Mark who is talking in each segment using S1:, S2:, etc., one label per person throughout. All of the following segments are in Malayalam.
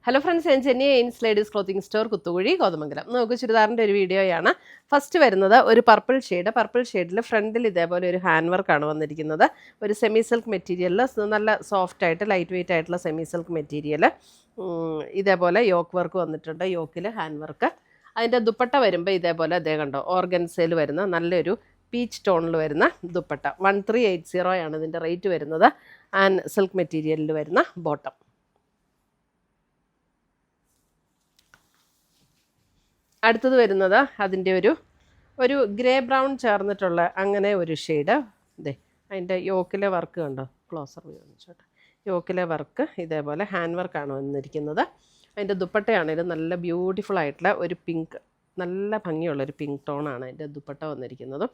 S1: ഹലോ ഫ്രണ്ട്സ്, ഞാൻ ചെന്നൈ എയിൻസ് ladies clothing store Kuthukuzhi Kothamangalam. നമുക്ക് ചുരിദാറിൻ്റെ ഒരു വീഡിയോയാണ്. ഫസ്റ്റ് വരുന്നത് ഒരു പർപ്പിൾ ഷെയ്ഡിൽ ഫ്രണ്ടിൽ ഇതേപോലെ ഒരു ഹാൻഡ് വർക്കാണ് വന്നിരിക്കുന്നത്. ഒരു സെമി സിൽക്ക് മെറ്റീരിയലിൽ നല്ല സോഫ്റ്റ് ആയിട്ട് ലൈറ്റ് വെയിറ്റ് ആയിട്ടുള്ള സെമി സിൽക്ക് മെറ്റീരിയൽ. ഇതേപോലെ യോക്ക് വർക്ക് വന്നിട്ടുണ്ട്, യോക്കിൽ ഹാൻഡ് വർക്ക്. അതിൻ്റെ ദുപ്പട്ട വരുമ്പോൾ ഇതേപോലെ അതേ കണ്ടോ, ഓർഗൻസയിൽ വരുന്ന നല്ലൊരു പീച്ച് ടോണിൽ വരുന്ന ദുപ്പട്ട. 1380 ആണ് ഇതിൻ്റെ റേറ്റ് വരുന്നത്. ആൻഡ് സിൽക്ക് മെറ്റീരിയലിൽ വരുന്ന ബോട്ടം. അടുത്തത് വരുന്നത് അതിൻ്റെ ഒരു ഗ്രേ ബ്രൗൺ ചേർന്നിട്ടുള്ള അങ്ങനെ ഒരു ഷെയ്ഡ്. ഇതേ അതിൻ്റെ യോക്കിലെ വർക്ക് കണ്ടോ, ക്ലോസർ വ്യൂ ചോട്ടെ. യോക്കിലെ വർക്ക് ഇതേപോലെ ഹാൻഡ് വർക്കാണ് വന്നിരിക്കുന്നത്. അതിൻ്റെ ദുപ്പട്ടയാണെങ്കിലും നല്ല ബ്യൂട്ടിഫുൾ ആയിട്ടുള്ള ഒരു പിങ്ക്, നല്ല ഭംഗിയുള്ളൊരു പിങ്ക് ടോണാണ് അതിൻ്റെ ദുപ്പട്ട വന്നിരിക്കുന്നത്.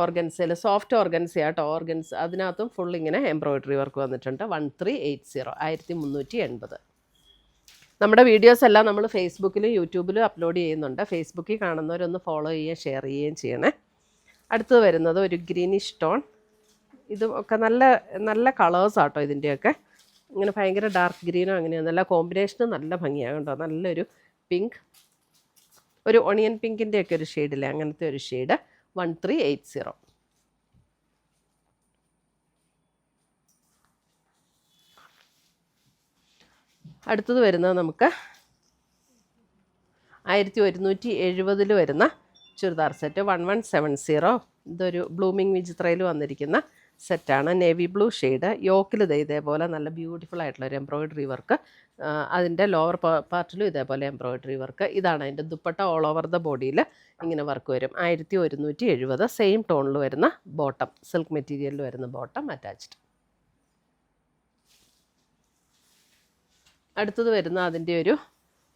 S1: ഓർഗൻസയിൽ സോഫ്റ്റ് ഓർഗൻസയാട്ടോ, ഓർഗൻസ് അതിനകത്തും ഫുൾ ഇങ്ങനെ എംബ്രോയിഡറി വർക്ക് വന്നിട്ടുണ്ട്. 1380, 1380. നമ്മുടെ വീഡിയോസ് എല്ലാം നമ്മൾ ഫേസ്ബുക്കിലും യൂട്യൂബിലും അപ്ലോഡ് ചെയ്യുന്നുണ്ട്. ഫേസ്ബുക്കിൽ കാണുന്നവരൊന്ന് ഫോളോ ചെയ്യുകയും ഷെയർ ചെയ്യുകയും ചെയ്യണേ. അടുത്തത് വരുന്നത് ഒരു ഗ്രീനിഷ് ടോൺ. ഇതും ഒക്കെ നല്ല നല്ല കളേഴ്സ് ആട്ടോ ഇതിൻ്റെയൊക്കെ. ഇങ്ങനെ ഭയങ്കര ഡാർക്ക് ഗ്രീനോ അങ്ങനെയൊന്നുമല്ല, കോമ്പിനേഷനും നല്ല ഭംഗിയാണ് കേട്ടോ. നല്ലൊരു പിങ്ക്, ഒരു ഒണിയൻ പിങ്കിൻ്റെയൊക്കെ ഒരു ഷെയ്ഡില്ലേ, അങ്ങനത്തെ ഒരു ഷെയ്ഡ്. 1380. അടുത്തത് വരുന്നത് നമുക്ക് 1170 വരുന്ന ചുരിദാർ സെറ്റ്. 1170. ഇതൊരു ബ്ലൂമിങ് വിചിത്രയിൽ വന്നിരിക്കുന്ന സെറ്റാണ്. Navy blue shade. യോക്കിൽ ഇതേപോലെ നല്ല ബ്യൂട്ടിഫുൾ ആയിട്ടുള്ളൊരു എംബ്രോയിഡറി വർക്ക്. അതിൻ്റെ ലോവർ പാർട്ടിലും ഇതേപോലെ എംബ്രോയിഡറി വർക്ക്. ഇതാണ് അതിൻ്റെ ദുപ്പട്ട. ഓൾ ഓവർ ദ ബോഡിയിൽ ഇങ്ങനെ വർക്ക് വരും. 1170. സെയിം ടോണിൽ വരുന്ന ബോട്ടം, സിൽക്ക് മെറ്റീരിയലിൽ വരുന്ന ബോട്ടം അറ്റാച്ച്ഡ്. അടുത്തത് വരുന്ന അതിൻ്റെ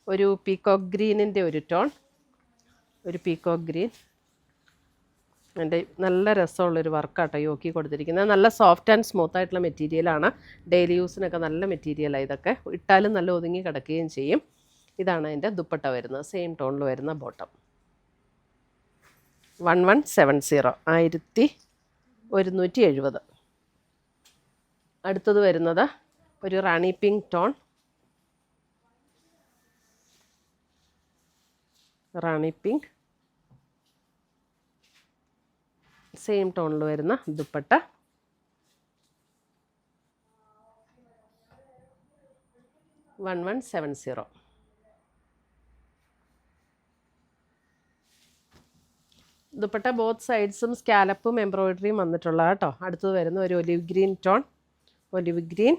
S1: ഒരു പീക്കോക്ക് ഗ്രീനിൻ്റെ ഒരു ടോൺ, ഒരു പീക്കോക്ക് ഗ്രീൻ. അതിൻ്റെ നല്ല രസമുള്ളൊരു വർക്കാട്ടോ യോക്കി കൊടുത്തിരിക്കുന്നത്. നല്ല സോഫ്റ്റ് ആൻഡ് സ്മൂത്ത് ആയിട്ടുള്ള മെറ്റീരിയലാണ്. ഡെയിലി യൂസിനൊക്കെ നല്ല മെറ്റീരിയലാണ്. ഇതൊക്കെ ഇട്ടാലും നല്ല ഒതുങ്ങി കിടക്കുകയും ചെയ്യും. ഇതാണ് അതിൻ്റെ ദുപ്പട്ട വരുന്നത്. സെയിം ടോണിൽ വരുന്ന ബോട്ടം. 1170, 1170. അടുത്തത് വരുന്നത് ഒരു റാണി പിങ്ക് ടോൺ. റാണി പിങ്ക്, സെയിം ടോണിൽ വരുന്ന ദുപ്പട്ട. 1170. ദുപ്പട്ട ബോത്ത് സൈഡ്സും സ്കാലപ്പും എംബ്രോയിഡറിയും വന്നിട്ടുള്ള കേട്ടോ. അടുത്തത് വരുന്ന ഒരു olive green tone. Olive green.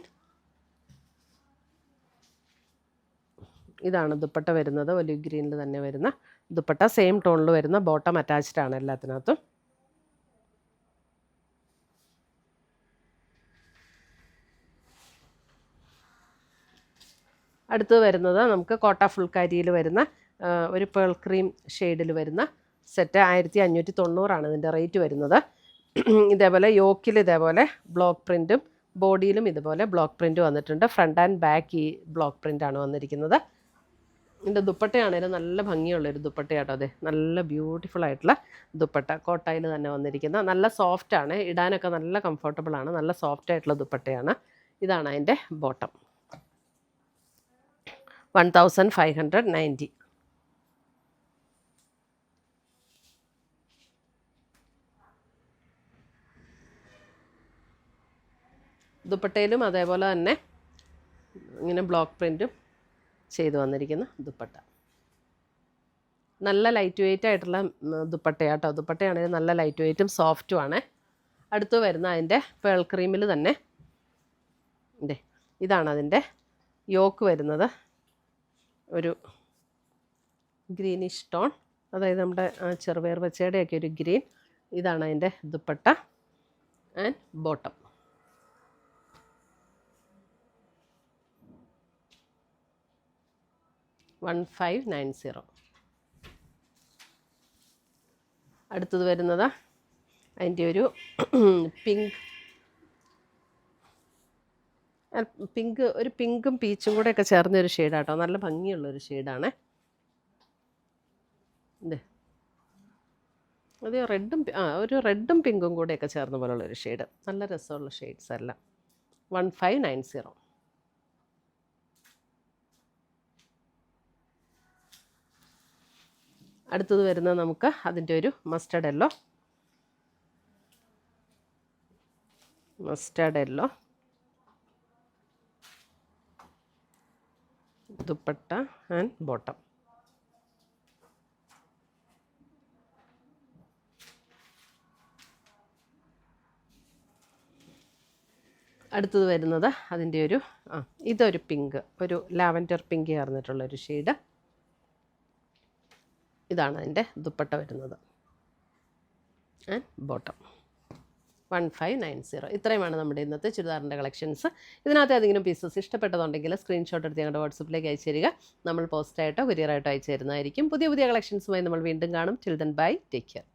S1: ഇതാണ് ദുപ്പട്ട വരുന്നത്. ഒലിവ് ഗ്രീനിൽ തന്നെ വരുന്ന ദുപ്പട്ട. സെയിം ടോണിൽ വരുന്ന ബോട്ടം അറ്റാച്ച്ഡ് ആണ് എല്ലാത്തിനകത്തും. അടുത്തത് വരുന്നത് നമുക്ക് കോട്ട ഫുൾക്കാരിയിൽ വരുന്ന ഒരു പേൾ ക്രീം ഷെയ്ഡിൽ വരുന്ന സെറ്റ്. 1590 ഇതിൻ്റെ റേറ്റ് വരുന്നത്. ഇതേപോലെ യോക്കിൽ ഇതേപോലെ ബ്ലോക്ക് പ്രിൻറ്റും ബോഡിയിലും ഇതുപോലെ ബ്ലോക്ക് പ്രിൻറ്റ് വന്നിട്ടുണ്ട്. ഫ്രണ്ട് ആൻഡ് ബാക്ക് ഈ ബ്ലോക്ക് പ്രിൻ്റാണ് വന്നിരിക്കുന്നത്. ഇതിൻ്റെ ദുപ്പട്ടയാണേലും നല്ല ഭംഗിയുള്ളൊരു ദുപ്പട്ടയാട്ടോ. അതെ, നല്ല ബ്യൂട്ടിഫുൾ ആയിട്ടുള്ള ദുപ്പട്ട. കോട്ടയിൽ തന്നെ വന്നിരിക്കുന്ന നല്ല സോഫ്റ്റാണ്, ഇടാനൊക്കെ നല്ല കംഫർട്ടബിളാണ്. നല്ല സോഫ്റ്റ് ആയിട്ടുള്ള ദുപ്പട്ടയാണ്. ഇതാണ് അതിൻ്റെ ബോട്ടം. 1590. ദുപ്പട്ടയിലും അതേപോലെ തന്നെ ഇങ്ങനെ ബ്ലോക്ക് പ്രിൻറ്റും ചെയ്ത് വന്നിരിക്കുന്ന ദുപ്പട്ട. നല്ല ലൈറ്റ് വെയിറ്റ് ആയിട്ടുള്ള ദുപ്പട്ടയാട്ടോ. ദുപ്പട്ടയാണെങ്കിൽ നല്ല ലൈറ്റ് വെയിറ്റും സോഫ്റ്റുമാണ്. അടുത്ത് വരുന്ന അതിൻ്റെ പേൾ ക്രീമിൽ തന്നെ ഇതാണ് അതിൻ്റെ യോക്ക് വരുന്നത്. ഒരു ഗ്രീനിഷ് ടോൺ, അതായത് നമ്മുടെ ചെറുപയർ പച്ചയുടെയൊക്കെ ഒരു ഗ്രീൻ. ഇതാണ് അതിൻ്റെ ദുപ്പട്ട ആൻഡ് ബോട്ടം. $1590. അടുത്തത് വരുന്നത് അതിൻ്റെ ഒരു ഒരു പിങ്കും പീച്ചും കൂടെയൊക്കെ ചേർന്നൊരു ഷെയ്ഡാട്ടോ. നല്ല ഭംഗിയുള്ളൊരു ഷെയ്ഡാണ്. അത് ഒരു റെഡും പിങ്കും കൂടെയൊക്കെ ചേർന്ന പോലുള്ളൊരു ഷെയ്ഡ്. നല്ല രസമുള്ള ഷെയ്ഡ്സ് എല്ലാം. 1590. അടുത്തത് വരുന്നത് നമുക്ക് അതിൻ്റെ ഒരു mustard yellow dupatta and bottom. അടുത്തത് വരുന്നത് അതിൻ്റെ ഒരു ഇതൊരു പിങ്ക്, ഒരു ലാവൻഡർ പിങ്ക് ചേർന്നിട്ടുള്ളൊരു ഷെയ്ഡ്. ഇതാണ് അതിൻ്റെ ദുപ്പട്ട വരുന്നത് ആൻഡ് ബോട്ടം. 1590. ഇത്രയുമാണ് നമ്മുടെ ഇന്നത്തെ ചുരിദാറിൻ്റെ കളക്ഷൻസ്. ഇതിനകത്ത് ഏതെങ്കിലും പീസസ് ഇഷ്ടപ്പെട്ടതുണ്ടെങ്കിൽ സ്ക്രീൻഷോട്ട് എടുത്ത് ഞങ്ങളുടെ വാട്സപ്പിലേക്ക് അയച്ചു തരിക. നമ്മൾ പോസ്റ്റായിട്ടോ കൊറിയറായിട്ടോ അയച്ചു തരുന്നതായിരിക്കും. പുതിയ കളക്ഷൻസുമായി നമ്മൾ വീണ്ടും കാണും. Till then bye, take care.